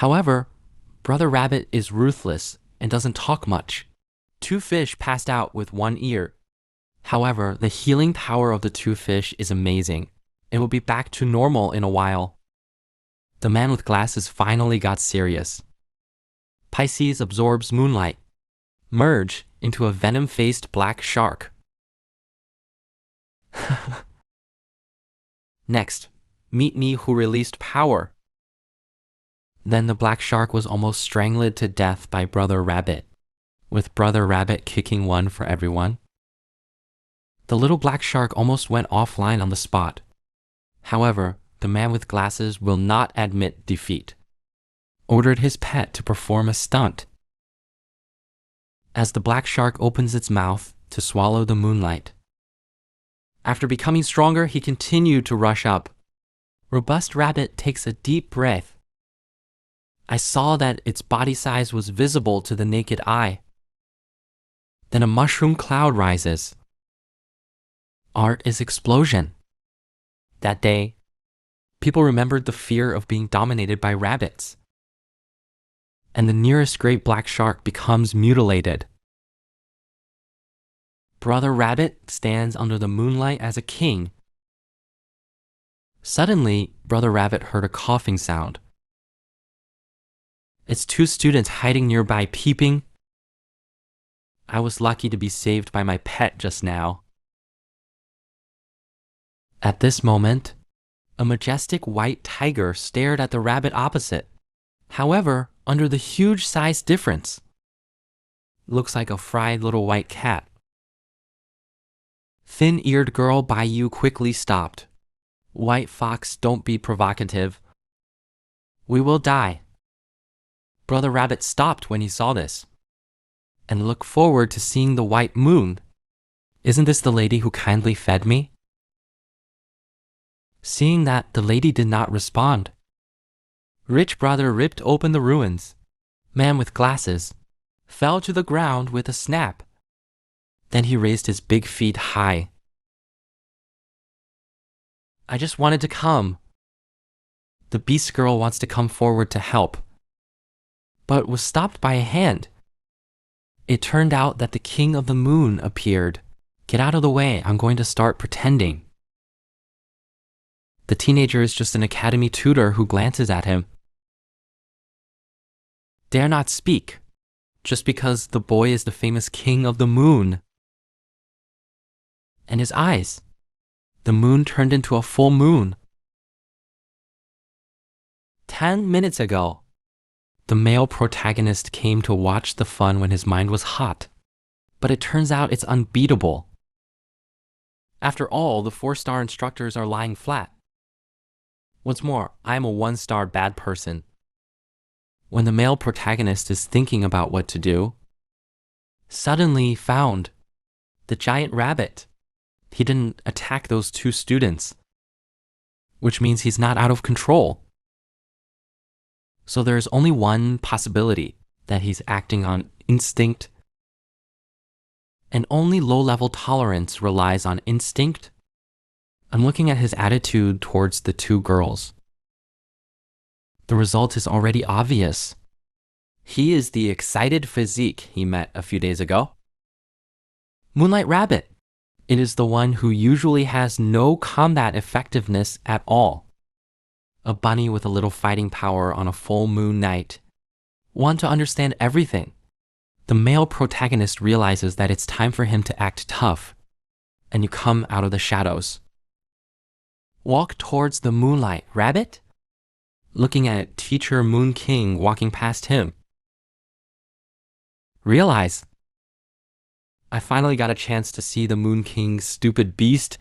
However, Brother Rabbit is ruthless and doesn't talk much. Two fish passed out with one ear. However, the healing power of the two fish is amazing. It will be back to normal in a while. The man with glasses finally got serious. Pisces absorbs moonlight. Merge into a venom-faced black shark. Next, meet me who released power. Then the black shark was almost strangled to death by Brother Rabbit, with Brother Rabbit kicking one for everyone. The little black shark almost went offline on the spot. However, the man with glasses will not admit defeat. Ordered his pet to perform a stunt. As the black shark opens its mouth to swallow the moonlight. After becoming stronger, he continued to rush up. Robust Rabbit takes a deep breath. I saw that its body size was visible to the naked eye. Then a mushroom cloud rises. Art is explosion. That day, people remembered the fear of being dominated by rabbits. And the nearest great black shark becomes mutilated. Brother Rabbit stands under the moonlight as a king. Suddenly, Brother Rabbit heard a coughing sound. It's two students hiding nearby peeping. I was lucky to be saved by my pet just now. At this moment, a majestic white tiger stared at the rabbit opposite. However, under the huge size difference, looks like a fried little white cat. Thin-eared girl by you quickly stopped. White fox, don't be provocative. We will die. Brother Rabbit stopped when he saw this and looked forward to seeing the white moon. Isn't this the lady who kindly fed me? Seeing that, the lady did not respond. Rich brother ripped open the ruins. Man with glasses fell to the ground with a snap. Then he raised his big feet high. I just wanted to come. The beast girl wants to come forward to help, but was stopped by a hand. It turned out that the king of the moon appeared. Get out of the way, I'm going to start pretending. The teenager is just an academy tutor who glances at him. Dare not speak, just because the boy is the famous king of the moon. And his eyes. The moon turned into a full moon. 10 minutes ago, the male protagonist came to watch the fun when his mind was hot. But it turns out it's unbeatable. After all, the 4-star instructors are lying flat. What's more, I am a 1-star bad person. When the male protagonist is thinking about what to do, suddenly he found the giant rabbit. He didn't attack those two students, which means he's not out of control. So there's only one possibility, that he's acting on instinct, and only low-level tolerance relies on instinct. I'm looking at his attitude towards the two girls. The result is already obvious. He is the excited physique he met a few days ago. Moonlight Rabbit. It is the one who usually has no combat effectiveness at all. A bunny with a little fighting power on a full moon night. Want to understand everything. The male protagonist realizes that it's time for him to act tough, and you come out of the shadows. Walk towards the moonlight, Rabbit? Looking at teacher Moon King walking past him. Realize, I finally got a chance to see the Moon King's stupid beast.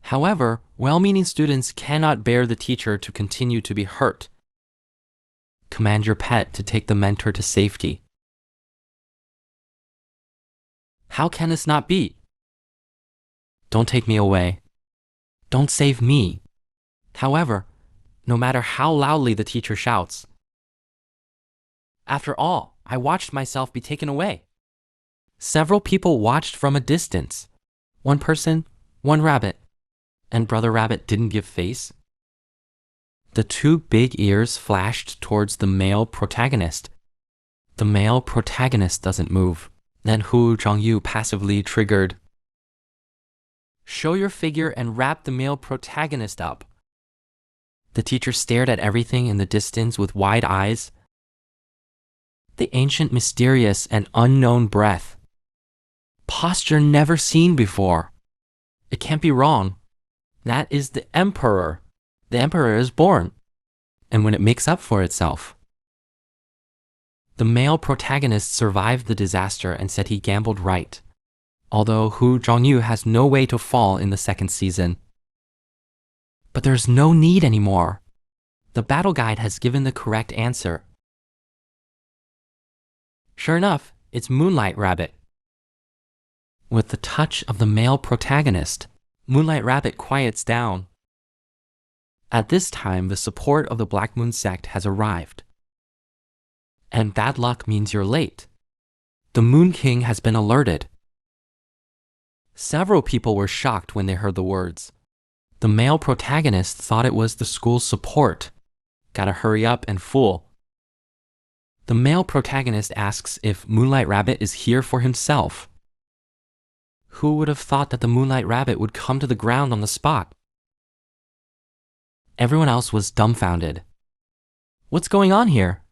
However, well-meaning students cannot bear the teacher to continue to be hurt. Command your pet to take the mentor to safety. How can this not be? Don't take me away. Don't save me. However, no matter how loudly the teacher shouts. After all, I watched myself be taken away. Several people watched from a distance. One person, one rabbit. And Brother Rabbit didn't give face. The two big ears flashed towards the male protagonist. The male protagonist doesn't move. Then Hu Zhongyu passively triggered. Show your figure and wrap the male protagonist up. The teacher stared at everything in the distance with wide eyes. The ancient, mysterious, and unknown breath. Posture never seen before. It can't be wrong. That is the Emperor. The Emperor is born. And when it makes up for itself. The male protagonist survived the disaster and said he gambled right, although Hu Zhongyu has no way to fall in the second season. But there's no need anymore. The battle guide has given the correct answer. Sure enough, it's Moonlight Rabbit. With the touch of the male protagonist, Moonlight Rabbit quiets down. At this time, the support of the Black Moon sect has arrived. And bad luck means you're late. The Moon King has been alerted. Several people were shocked when they heard the words. The male protagonist thought it was the school's support. Gotta hurry up and fool. The male protagonist asks if Moonlight Rabbit is here for himself. Who would have thought that the Moonlight Rabbit would come to the ground on the spot? Everyone else was dumbfounded. What's going on here?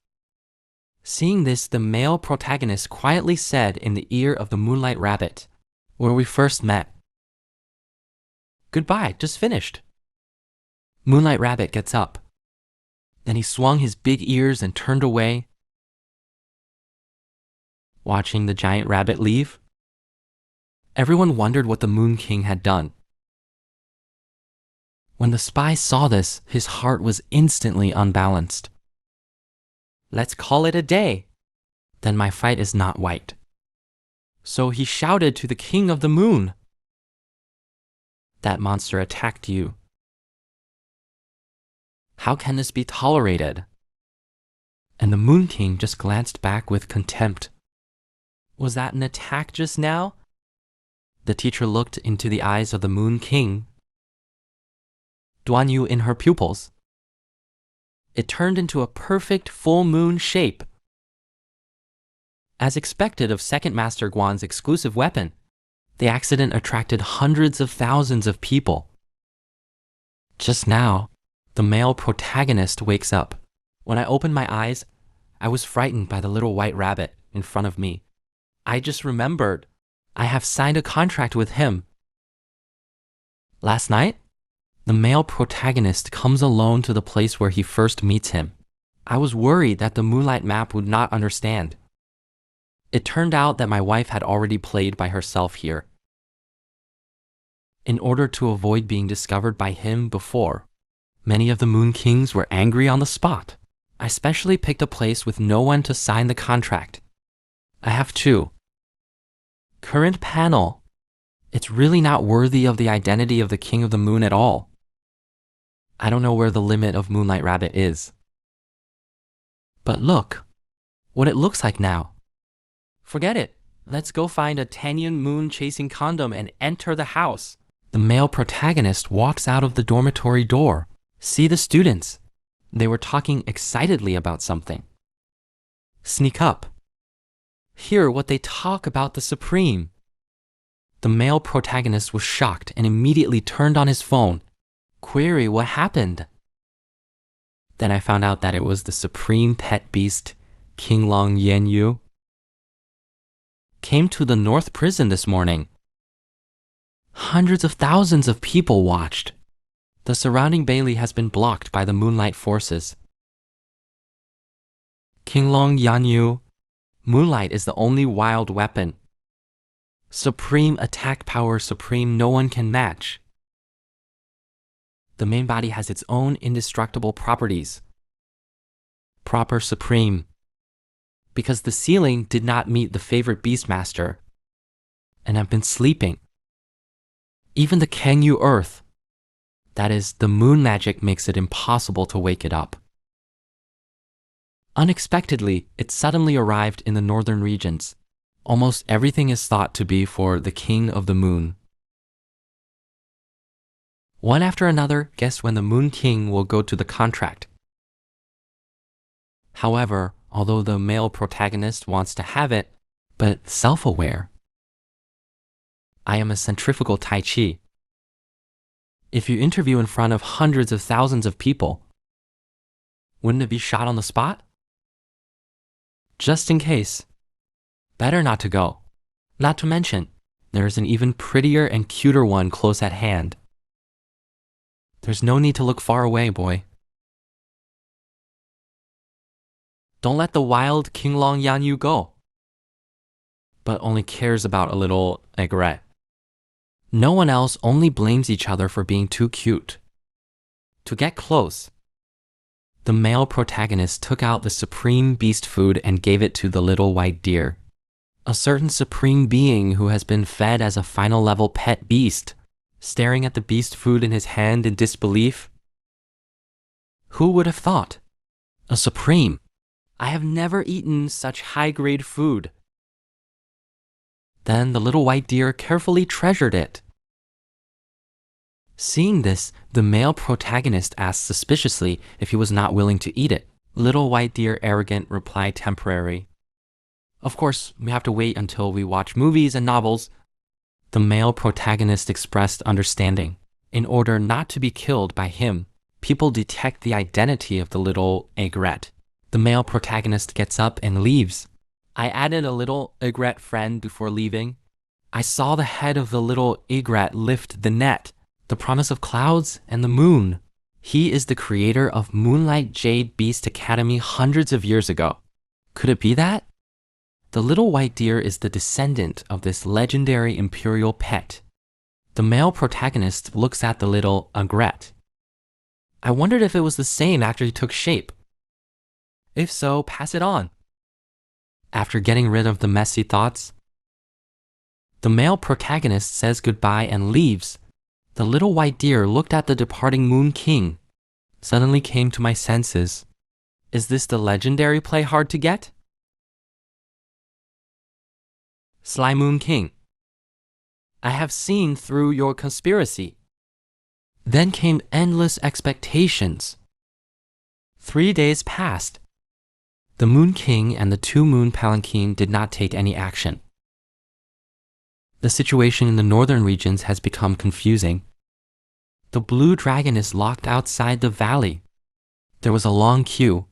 Seeing this, the male protagonist quietly said in the ear of the Moonlight Rabbit, where we first met, "Goodbye, just finished." Moonlight Rabbit gets up. Then he swung his big ears and turned away. Watching the giant rabbit leave, everyone wondered what the Moon King had done. When the spy saw this, his heart was instantly unbalanced. Let's call it a day. Then my fight is not white. So he shouted to the King of the Moon. That monster attacked you. How can this be tolerated? And the Moon King just glanced back with contempt. Was that an attack just now? The teacher looked into the eyes of the Moon King. Duan Yu in her pupils. It turned into a perfect full moon shape. As expected of Second Master Guan's exclusive weapon, the accident attracted hundreds of thousands of people. Just now, the male protagonist wakes up. When I opened my eyes, I was frightened by the little white rabbit in front of me. I just remembered I have signed a contract with him. Last night, the male protagonist comes alone to the place where he first meets him. I was worried that the Moonlight Map would not understand. It turned out that my wife had already played by herself here. In order to avoid being discovered by him before, many of the Moon Kings were angry on the spot. I specially picked a place with no one to sign the contract. I have two. Current panel. It's really not worthy of the identity of the King of the Moon at all. I don't know where the limit of Moonlight Rabbit is. But look, what it looks like now. Forget it. Let's go find a Tanyan moon chasing condom and enter the house. The male protagonist walks out of the dormitory door. See the students. They were talking excitedly about something. Sneak up. Hear what they talk about the Supreme. The male protagonist was shocked and immediately turned on his phone. Query what happened. Then I found out that it was the supreme pet beast, King Long Yanyu. Came to the North Prison this morning. Hundreds of thousands of people watched. The surrounding bailey has been blocked by the Moonlight forces. King Long Yanyu, Moonlight is the only wild weapon. Supreme attack power, supreme no one can match. The main body has its own indestructible properties. Proper supreme. Because the ceiling did not meet the favorite Beastmaster, and I've been sleeping. Even the Cangyue Earth, that is, the moon magic makes it impossible to wake it up. Unexpectedly, it suddenly arrived in the northern regions. Almost everything is thought to be for the King of the Moon. One after another, guess when the Moon King will go to the contract. However, although the male protagonist wants to have it, but self-aware. I am a centrifugal Tai Chi. If you interview in front of hundreds of thousands of people, wouldn't it be shot on the spot? Just in case, better not to go. Not to mention, there's an even prettier and cuter one close at hand. There's no need to look far away, boy. Don't let the wild King Long Yanyu go, but only cares about a little aigrette. No one else, only blames each other for being too cute. To get close, the male protagonist took out the supreme beast food and gave it to the little white deer. A certain supreme being who has been fed as a final level pet beast, staring at the beast food in his hand in disbelief. Who would have thought? A supreme. I have never eaten such high-grade food. Then the little white deer carefully treasured it. Seeing this, the male protagonist asked suspiciously if he was not willing to eat it. Little white deer arrogant reply temporary. Of course, we have to wait until we watch movies and novels. The male protagonist expressed understanding. In order not to be killed by him, people detect the identity of the little aigrette. The male protagonist gets up and leaves. I added a little aigrette friend before leaving. I saw the head of the little aigrette lift the net, the promise of clouds and the moon. He is the creator of Moonlight Jade Beast Academy hundreds of years ago. Could it be that? The little white deer is the descendant of this legendary imperial pet. The male protagonist looks at the little aigrette. I wondered if it was the same after he took shape. If so, pass it on. After getting rid of the messy thoughts, the male protagonist says goodbye and leaves. The little white deer looked at the departing Moon King. Suddenly came to my senses. Is this the legendary play hard to get? Sly Moon King, I have seen through your conspiracy. Then came endless expectations. 3 days passed. The Moon King and the 2 Moon Palanquin did not take any action. The situation in the northern regions has become confusing. The blue dragon is locked outside the valley. There was a long queue.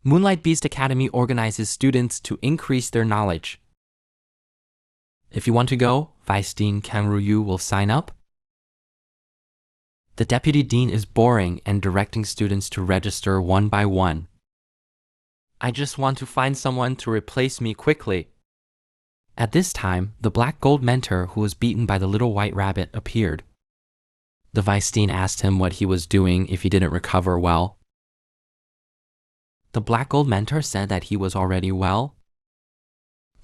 Moonlight Beast Academy organizes students to increase their knowledge. If you want to go, Vice Dean Kangryu will sign up. The Deputy Dean is boring and directing students to register one by one. I just want to find someone to replace me quickly. At this time, the black gold mentor who was beaten by the little white rabbit appeared. The Vice Dean asked him what he was doing if he didn't recover well. The black gold mentor said that he was already well.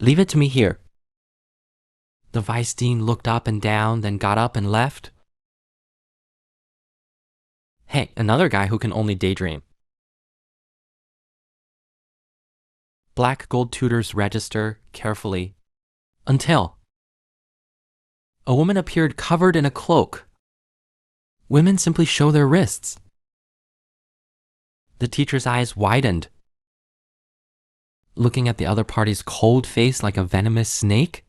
Leave it to me here. The Vice Dean looked up and down, then got up and left. Hey, another guy who can only daydream. Black gold tutors register carefully until a woman appeared covered in a cloak. Women simply show their wrists. The teacher's eyes widened, looking at the other party's cold face like a venomous snake,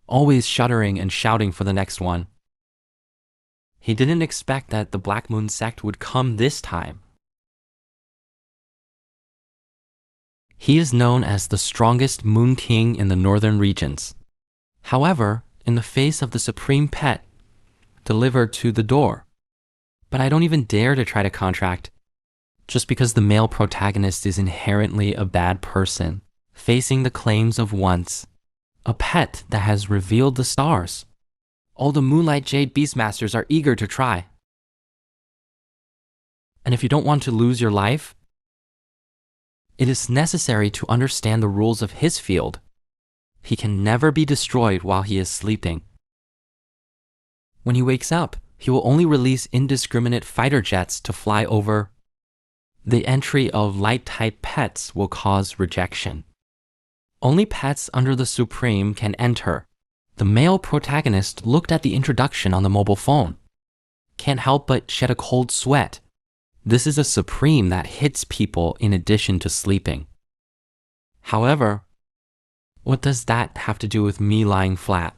always shuddering and shouting for the next one. He didn't expect that the Black Moon sect would come this time. He is known as the strongest Moon King in the northern regions. However, in the face of the supreme pet delivered to the door. But I don't even dare to try to contract, just because the male protagonist is inherently a bad person, facing the claims of once a pet that has revealed the stars. All the Moonlight Jade Beastmasters are eager to try. And if you don't want to lose your life, it is necessary to understand the rules of his field. He can never be destroyed while he is sleeping. When he wakes up, he will only release indiscriminate fighter jets to fly over. The entry of light-type pets will cause rejection. Only pets under the Supreme can enter. The male protagonist looked at the introduction on the mobile phone. Can't help but shed a cold sweat. This is a supreme that hits people in addition to sleeping. However, what does that have to do with me lying flat?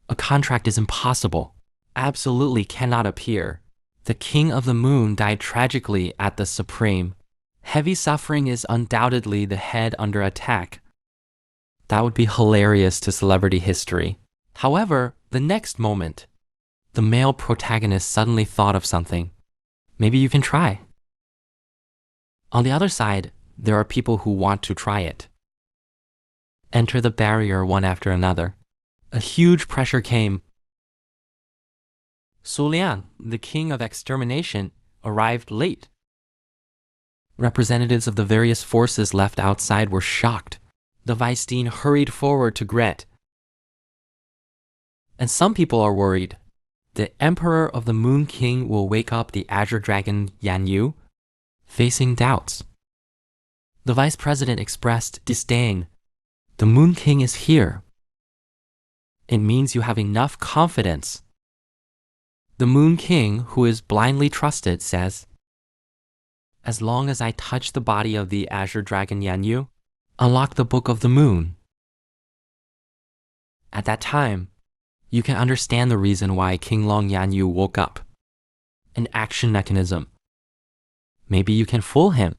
A contract is impossible. Absolutely cannot appear. The King of the Moon died tragically at the Supreme. Heavy suffering is undoubtedly the head under attack. That would be hilarious to celebrity history. However, the next moment, the male protagonist suddenly thought of something. Maybe you can try. On the other side, there are people who want to try it. Enter the barrier one after another. A huge pressure came. Liang, the king of extermination, arrived late. Representatives of the various forces left outside were shocked. The Vice Dean hurried forward to Gret. And some people are worried. The Emperor of the Moon King will wake up the Azure Dragon Yanyu, facing doubts. The Vice President expressed disdain. The Moon King is here. It means you have enough confidence. The Moon King, who is blindly trusted, says, as long as I touch the body of the Azure Dragon Yanyu, unlock the Book of the Moon. At that time, you can understand the reason why King Long Yanyu woke up. An action mechanism. Maybe you can fool him.